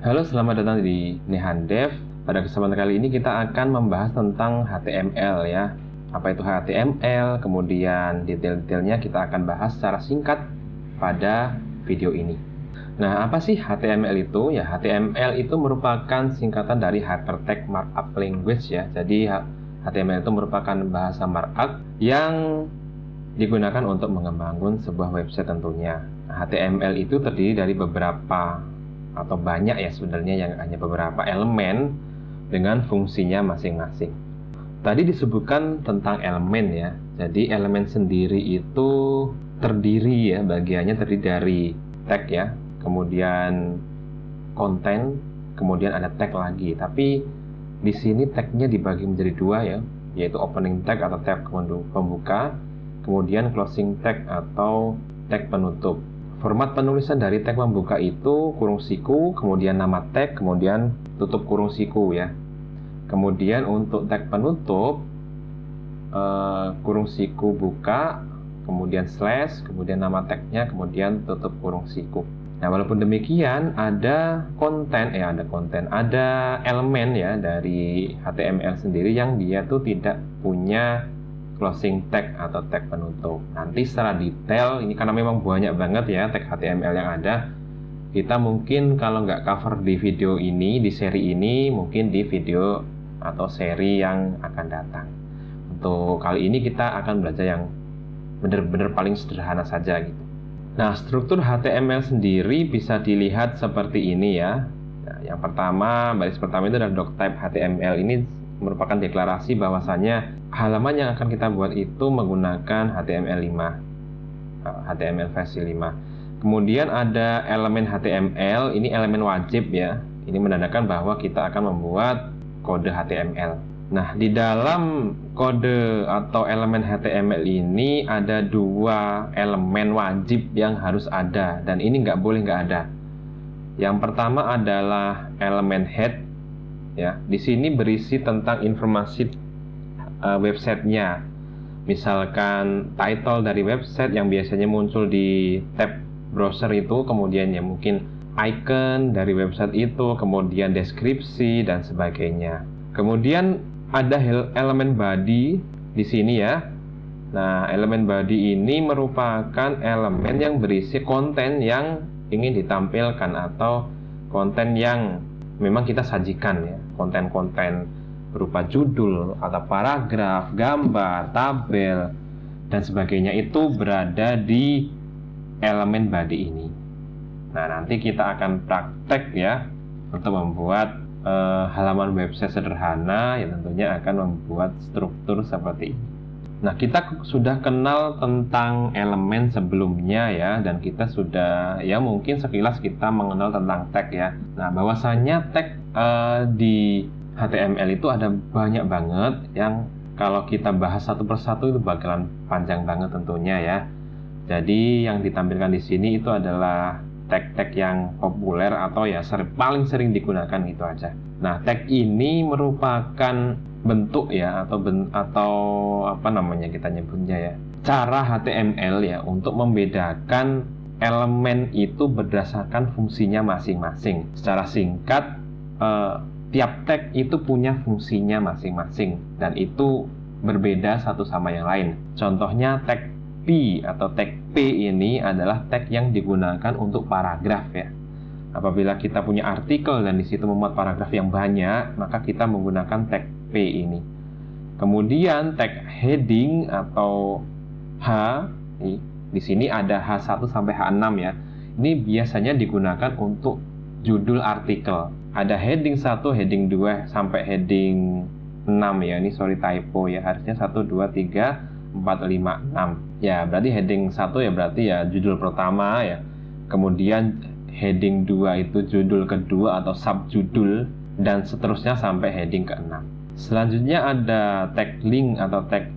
Halo, selamat datang di Nehan Dev. Pada kesempatan kali ini kita akan membahas tentang HTML ya. Apa itu HTML, kemudian detail-detailnya kita akan bahas secara singkat pada video ini. Nah, apa sih HTML itu? Ya, HTML itu merupakan singkatan dari Hypertext Markup Language ya. Jadi HTML itu merupakan bahasa markup yang digunakan untuk mengembangkan sebuah website tentunya. Nah, HTML itu terdiri dari beberapa atau banyak ya sebenarnya, yang hanya beberapa elemen dengan fungsinya masing-masing. Tadi disebutkan tentang elemen ya. Jadi elemen sendiri itu terdiri ya, bagiannya terdiri dari tag ya, kemudian konten, kemudian ada tag lagi. Tapi di sini tagnya dibagi menjadi dua ya, yaitu opening tag atau tag pembuka, kemudian closing tag atau tag penutup. Format penulisan dari tag pembuka itu kurung siku, kemudian nama tag, kemudian tutup kurung siku ya. Kemudian untuk tag penutup, kurung siku buka, kemudian slash, kemudian nama tagnya, kemudian tutup kurung siku. Nah, walaupun demikian ada elemen ya dari HTML sendiri yang dia tuh tidak punya closing tag atau tag penutup. Nanti secara detail, ini karena memang banyak banget ya tag HTML yang ada, kita mungkin kalau nggak cover di video ini, di seri ini, mungkin di video atau seri yang akan datang. Untuk kali ini kita akan belajar yang benar-benar paling sederhana saja gitu. Nah, struktur HTML sendiri bisa dilihat seperti ini ya. Nah, yang pertama, baris pertama itu adalah doctype HTML. Ini merupakan deklarasi bahwasannya halaman yang akan kita buat itu menggunakan HTML5, HTML versi 5. Kemudian ada elemen HTML, ini elemen wajib ya. Ini menandakan bahwa kita akan membuat kode HTML. Nah, di dalam kode atau elemen HTML ini ada dua elemen wajib yang harus ada, dan ini nggak boleh nggak ada. Yang pertama adalah elemen head. Ya, di sini berisi tentang informasi websitenya. Misalkan title dari website yang biasanya muncul di tab browser itu, kemudian ya mungkin icon dari website itu, kemudian deskripsi dan sebagainya. Kemudian ada elemen body di sini ya. Nah, elemen body ini merupakan elemen yang berisi konten yang ingin ditampilkan atau konten yang memang kita sajikan ya. Konten-konten berupa judul atau paragraf, gambar, tabel, dan sebagainya itu berada di elemen body ini. Nah, nanti kita akan praktek ya untuk membuat halaman website sederhana yang tentunya akan membuat struktur seperti ini. Nah, kita sudah kenal tentang elemen sebelumnya ya, dan kita sudah ya mungkin sekilas kita mengenal tentang tag ya. Nah, bahwasanya tag di HTML itu ada banyak banget yang kalau kita bahas satu persatu itu bakalan panjang banget tentunya ya. Jadi yang ditampilkan di sini itu adalah tag-tag yang populer atau ya paling sering digunakan itu aja. Nah, tag ini merupakan bentuk ya atau apa namanya kita nyebutnya ya, cara HTML ya untuk membedakan elemen itu berdasarkan fungsinya masing-masing. Secara singkat, tiap tag itu punya fungsinya masing-masing dan itu berbeda satu sama yang lain. Contohnya tag P atau tag P ini adalah tag yang digunakan untuk paragraf ya. Apabila kita punya artikel dan di situ memuat paragraf yang banyak, maka kita menggunakan tag P ini. Kemudian tag heading atau H, di sini ada H1 sampai H6 ya. Ini biasanya digunakan untuk judul artikel. Ada heading 1, heading 2 sampai heading 6 ya. Ini sorry typo ya. Harusnya 1 2 3 4 5 6. Ya, berarti heading 1 ya berarti ya judul pertama ya. Kemudian heading 2 itu judul kedua atau subjudul, dan seterusnya sampai heading ke-6. Selanjutnya ada tag link atau tag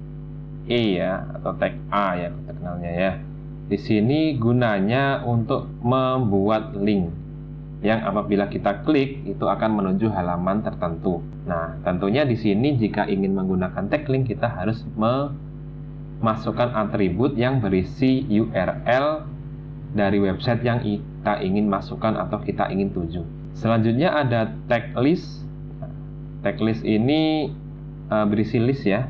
E ya, atau tag A ya kita kenalnya ya. Di sini gunanya untuk membuat link yang apabila kita klik itu akan menuju halaman tertentu. Nah, tentunya di sini jika ingin menggunakan tag link kita harus memasukkan atribut yang berisi URL dari website yang kita ingin masukkan atau kita ingin tuju. Selanjutnya ada tag list. Tag list ini berisi list ya.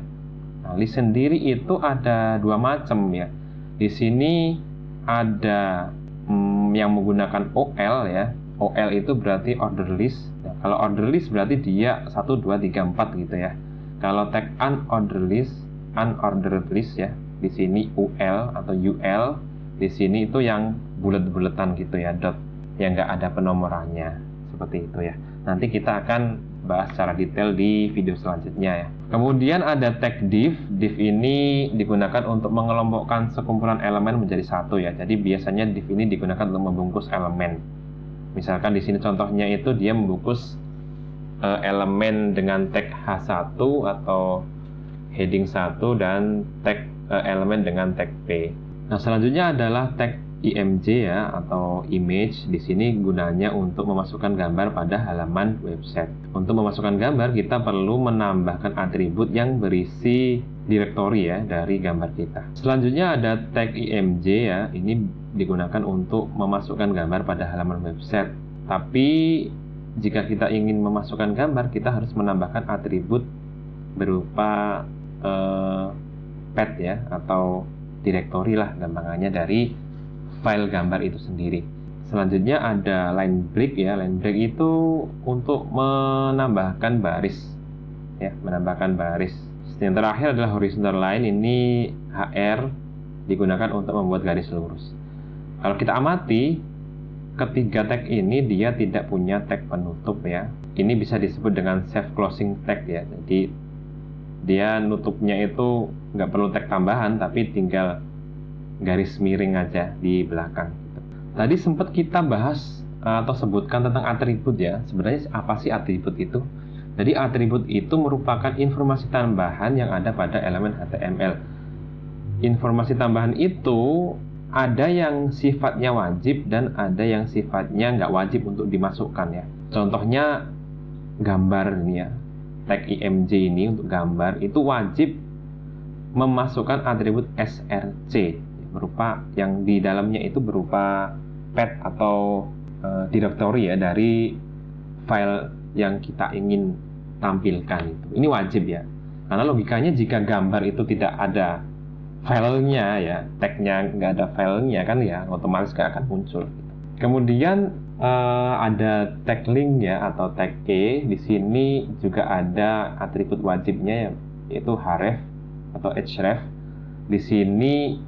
Nah, list sendiri itu ada dua macam ya. Di sini ada yang menggunakan OL ya. OL itu berarti order list. Nah, kalau order list berarti dia 1, 2, 3, 4 gitu ya. Kalau tag unordered list ya. Di sini UL atau UL. Di sini itu yang bulet-buletan gitu ya, dot, yang nggak ada penomorannya. Seperti itu ya. Nanti kita akan bahas secara detail di video selanjutnya ya. Kemudian ada tag div. Div ini digunakan untuk mengelompokkan sekumpulan elemen menjadi satu ya. Jadi biasanya div ini digunakan untuk membungkus elemen. Misalkan di sini contohnya itu dia membungkus elemen dengan tag H1 atau heading 1 dan tag elemen dengan tag P. Nah, selanjutnya adalah tag IMG ya atau image. Di sini gunanya untuk memasukkan gambar pada halaman website. Untuk memasukkan gambar kita perlu menambahkan atribut yang berisi directory ya dari gambar kita. Selanjutnya ada tag IMG ya. Ini digunakan untuk memasukkan gambar pada halaman website. Tapi jika kita ingin memasukkan gambar, kita harus menambahkan atribut berupa path ya atau directory lah gampangannya dari file gambar itu sendiri. Selanjutnya ada line break ya. Line break itu untuk menambahkan baris ya, menambahkan baris. Yang terakhir adalah horizontal line. Ini HR digunakan untuk membuat garis lurus. Kalau kita amati, ketiga tag ini dia tidak punya tag penutup ya. Ini bisa disebut dengan self closing tag ya. Jadi dia nutupnya itu nggak perlu tag tambahan, tapi tinggal garis miring aja di belakang. Tadi sempat kita bahas atau sebutkan tentang atribut ya. Sebenarnya apa sih atribut itu? Jadi atribut itu merupakan informasi tambahan yang ada pada elemen HTML. Informasi tambahan itu ada yang sifatnya wajib dan ada yang sifatnya nggak wajib untuk dimasukkan ya. Contohnya gambar ini ya. Tag IMG ini untuk gambar itu wajib memasukkan atribut src berupa yang di dalamnya itu berupa path atau directory ya dari file yang kita ingin tampilkan itu. Ini wajib ya. Karena logikanya jika gambar itu tidak ada filenya ya, tagnya nggak ada filenya kan ya, otomatis nggak akan muncul. Kemudian ada tag link ya atau tag key. Di sini juga ada atribut wajibnya yaitu href atau href. Di sini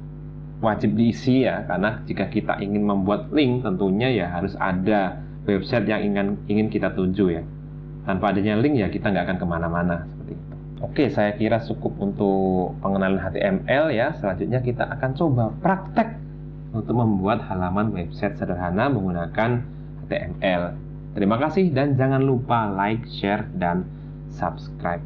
wajib diisi ya, karena jika kita ingin membuat link tentunya ya harus ada website yang ingin kita tuju ya. Tanpa adanya link ya kita nggak akan kemana-mana seperti itu. Oke, saya kira cukup untuk pengenalan HTML ya. Selanjutnya kita akan coba praktek untuk membuat halaman website sederhana menggunakan HTML. Terima kasih dan jangan lupa like, share, dan subscribe.